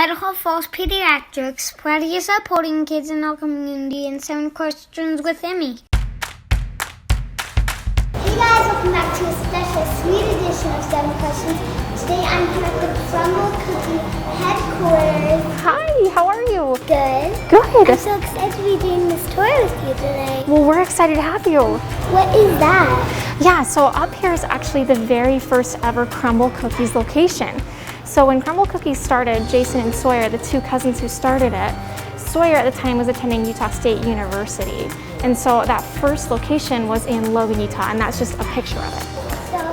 Idaho Falls Pediatrics, proudly supporting kids in our community, and 7 questions with Emmy. Hey guys, welcome back to a special sweet edition of 7 questions. Today I'm here at the Crumbl Cookies Headquarters. Hi, how are you? Good. Good. I'm so excited to be doing this tour with you today. Well, we're excited to have you. What is that? Yeah, so up here is actually the very first ever Crumbl Cookies location. So when Crumbl Cookies started, Jason and Sawyer, the 2 cousins who started it, Sawyer at the time was attending Utah State University. And so that first location was in Logan, Utah, and that's just a picture of it. So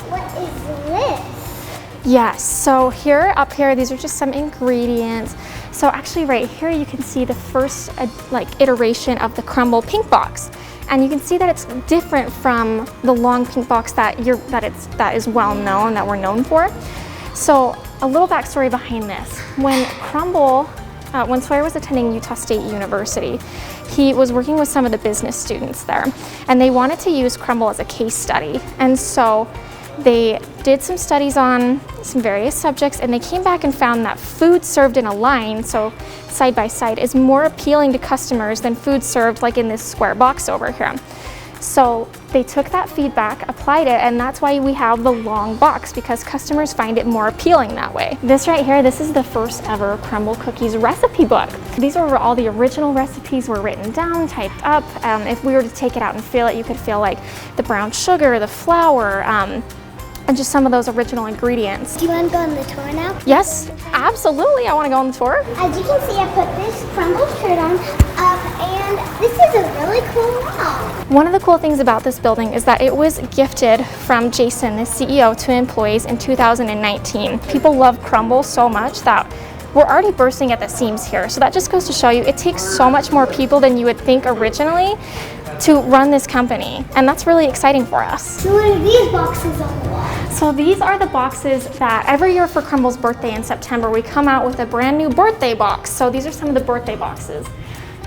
what is this? Yes, so up here, these are just some ingredients. So actually right here, you can see the first iteration of the Crumble pink box. And you can see that it's different from the long pink box that is well known, that we're known for. So a little backstory behind this. When Sawyer was attending Utah State University, he was working with some of the business students there, and they wanted to use Crumble as a case study. And so they did some studies on some various subjects, and they came back and found that food served in a line, so side by side, is more appealing to customers than food served like in this square box over here. So they took that feedback, applied it, and that's why we have the long box, because customers find it more appealing that way. This right here, this is the first ever Crumbl Cookies recipe book. These are where all the original recipes were written down, typed up. If we were to take it out and feel it, you could feel like the brown sugar, the flour, and just some of those original ingredients. Do you want to go on the tour now? Yes, absolutely, I want to go on the tour. As you can see, I put this Crumble shirt on, and this is a really cool wall. One of the cool things about this building is that it was gifted from Jason, the CEO, to employees in 2019. People love Crumble so much that we're already bursting at the seams here. So that just goes to show you it takes so much more people than you would think originally to run this company, and that's really exciting for us. So what are these boxes on the wall? So these are the boxes that every year for Crumble's birthday in September, we come out with a brand new birthday box. So these are some of the birthday boxes.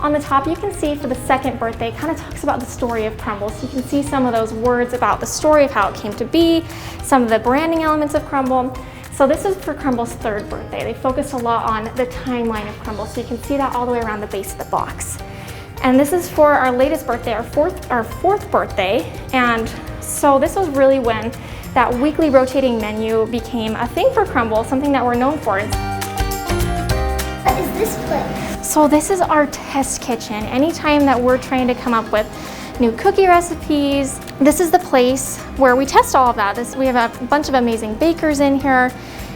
On the top, you can see for the second birthday, it kind of talks about the story of Crumble. So you can see some of those words about the story of how it came to be, some of the branding elements of Crumble. So this is for Crumble's 3rd birthday. They focused a lot on the timeline of Crumble, so you can see that all the way around the base of the box. And this is for our latest birthday, our fourth birthday. And so this was really when that weekly rotating menu became a thing for Crumble, something that we're known for. What is this place? So this is our test kitchen. Anytime that we're trying to come up with new cookie recipes, this is the place where we test all of that. We have a bunch of amazing bakers in here.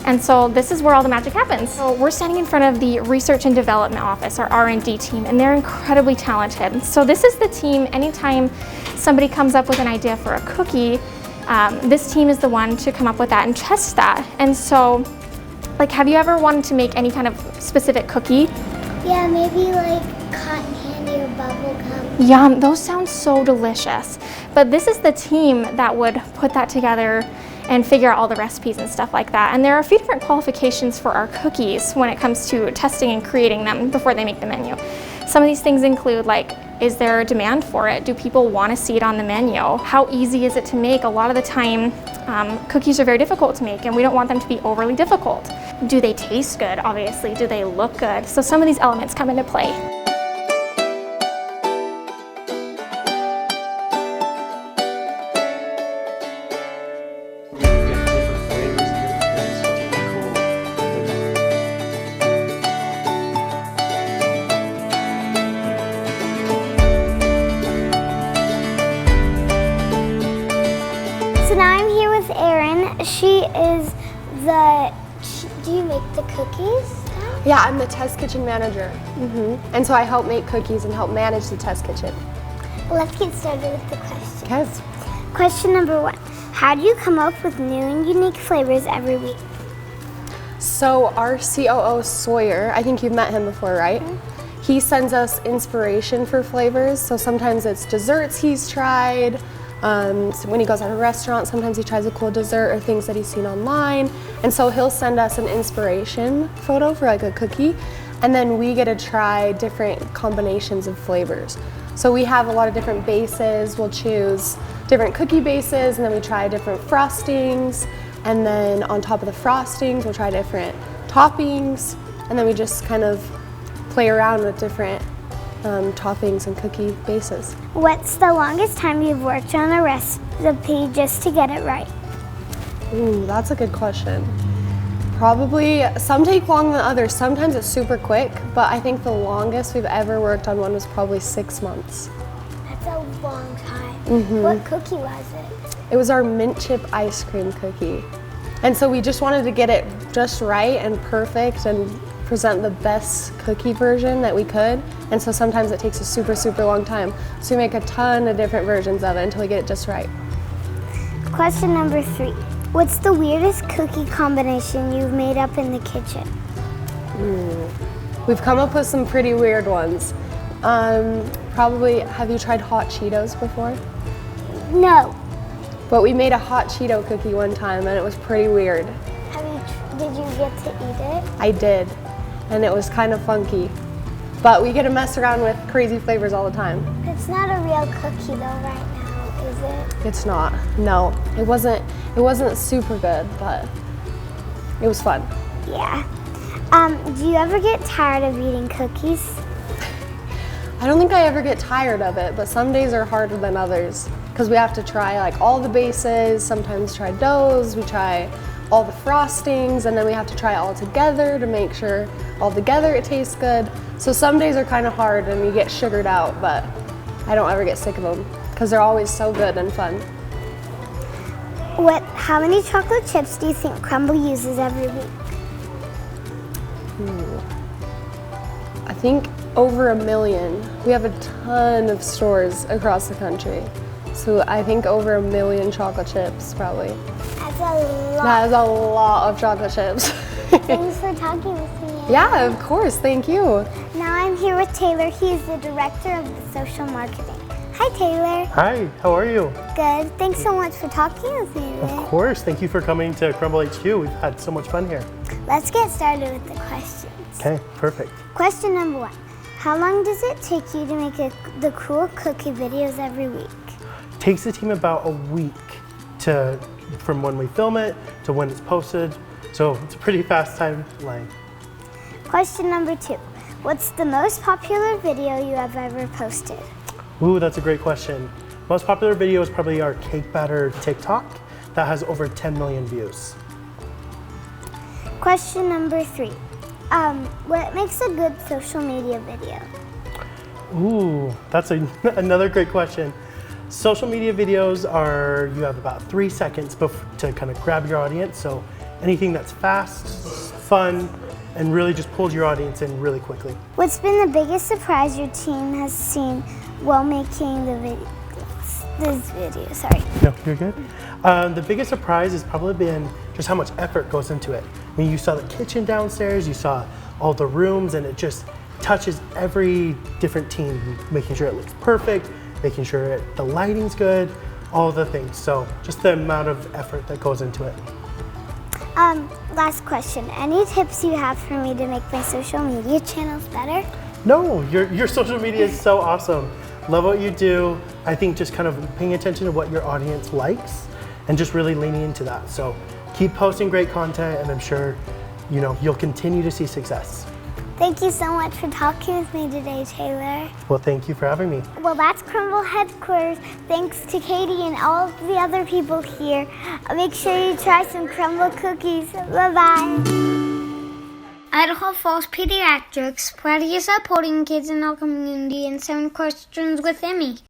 And so this is where all the magic happens. So we're standing in front of the Research and Development Office, our R&D team, and they're incredibly talented. So this is the team, anytime somebody comes up with an idea for a cookie, this team is the one to come up with that and test that. And so, have you ever wanted to make any kind of specific cookie? Yeah, maybe like cotton candy or bubble gum. Yum, those sound so delicious. But this is the team that would put that together and figure out all the recipes and stuff like that. And there are a few different qualifications for our cookies when it comes to testing and creating them before they make the menu. Some of these things include is there a demand for it? Do people want to see it on the menu? How easy is it to make? A lot of the time, cookies are very difficult to make, and we don't want them to be overly difficult. Do they taste good? Obviously, do they look good? So some of these elements come into play. So now I'm here with Erin. She is do you make the cookies? Yeah, I'm the test kitchen manager. And so I help make cookies and help manage the test kitchen. Well, let's get started with the questions. Okay. Question number 1. How do you come up with new and unique flavors every week? So our COO, Sawyer, I think you've met him before, right? He sends us inspiration for flavors. So sometimes it's desserts he's tried. So when he goes out to a restaurant, sometimes he tries a cool dessert or things that he's seen online. And so he'll send us an inspiration photo for a cookie, and then we get to try different combinations of flavors. So we have a lot of different bases. We'll choose different cookie bases, and then we try different frostings. And then on top of the frostings, we'll try different toppings. and then we just kind of play around with different toppings and cookie bases. What's the longest time you've worked on a recipe just to get it right? Ooh, that's a good question. Probably, some take longer than others. Sometimes it's super quick, but I think the longest we've ever worked on one was probably 6 months. That's a long time. What cookie was it? It was our mint chip ice cream cookie. And so we just wanted to get it just right and perfect and present the best cookie version that we could. And so sometimes it takes a super, super long time. So we make a ton of different versions of it until we get it just right. Question number 3. What's the weirdest cookie combination you've made up in the kitchen? We've come up with some pretty weird ones. Probably, have you tried hot Cheetos before? No. But we made a hot Cheeto cookie one time and it was pretty weird. Did you get to eat it? I did, and it was kind of funky. But we get to mess around with crazy flavors all the time. It's not a real cookie though right now, is it? It's not, no. It wasn't super good, but it was fun. Yeah. Do you ever get tired of eating cookies? I don't think I ever get tired of it, but some days are harder than others because we have to try like all the bases, sometimes try doughs, we try all the frostings, and then we have to try it all together to make sure all together it tastes good. So some days are kind of hard and we get sugared out, but I don't ever get sick of them because they're always so good and fun. How many chocolate chips do you think Crumble uses every week? I think over 1 million. We have a ton of stores across the country. So I think over 1 million chocolate chips probably. That's a lot. That is a lot of chocolate chips. Thanks for talking with me. Yeah, of course, thank you. Now I'm here with Taylor. He's the director of the social marketing. Hi, Taylor. Hi, how are you? Good. Thanks so much for talking with me today. Of course, thank you for coming to Crumbl HQ. We've had so much fun here. Let's get started with the questions. Okay, perfect. Question number 1. How long does it take you to make the cool cookie videos every week? Takes the team about a week from when we film it to when it's posted. So it's a pretty fast timeline. Question number 2. What's the most popular video you have ever posted? Ooh, that's a great question. Most popular video is probably our cake batter TikTok that has over 10 million views. Question number 3. What makes a good social media video? Ooh, that's another great question. Social media videos are, you have about 3 seconds to kind of grab your audience. So anything that's fast, fun, and really just pulls your audience in really quickly. What's been the biggest surprise your team has seen while making this video? Sorry. No, you're good. The biggest surprise has probably been just how much effort goes into it. I mean, you saw the kitchen downstairs, you saw all the rooms, and it just touches every different team, making sure it looks perfect, making sure the lighting's good, all the things. So just the amount of effort that goes into it. Last question. Any tips you have for me to make my social media channels better? No, your social media is so awesome. Love what you do. I think just kind of paying attention to what your audience likes and just really leaning into that. So keep posting great content, and I'm sure you'll continue to see success. Thank you so much for talking with me today, Taylor. Well, thank you for having me. Well, that's Crumbl Headquarters. Thanks to Katie and all of the other people here. Make sure you try some Crumbl cookies. Bye-bye. Idaho Falls Pediatrics, proudly supporting kids in our community, and 7 questions with Emmy.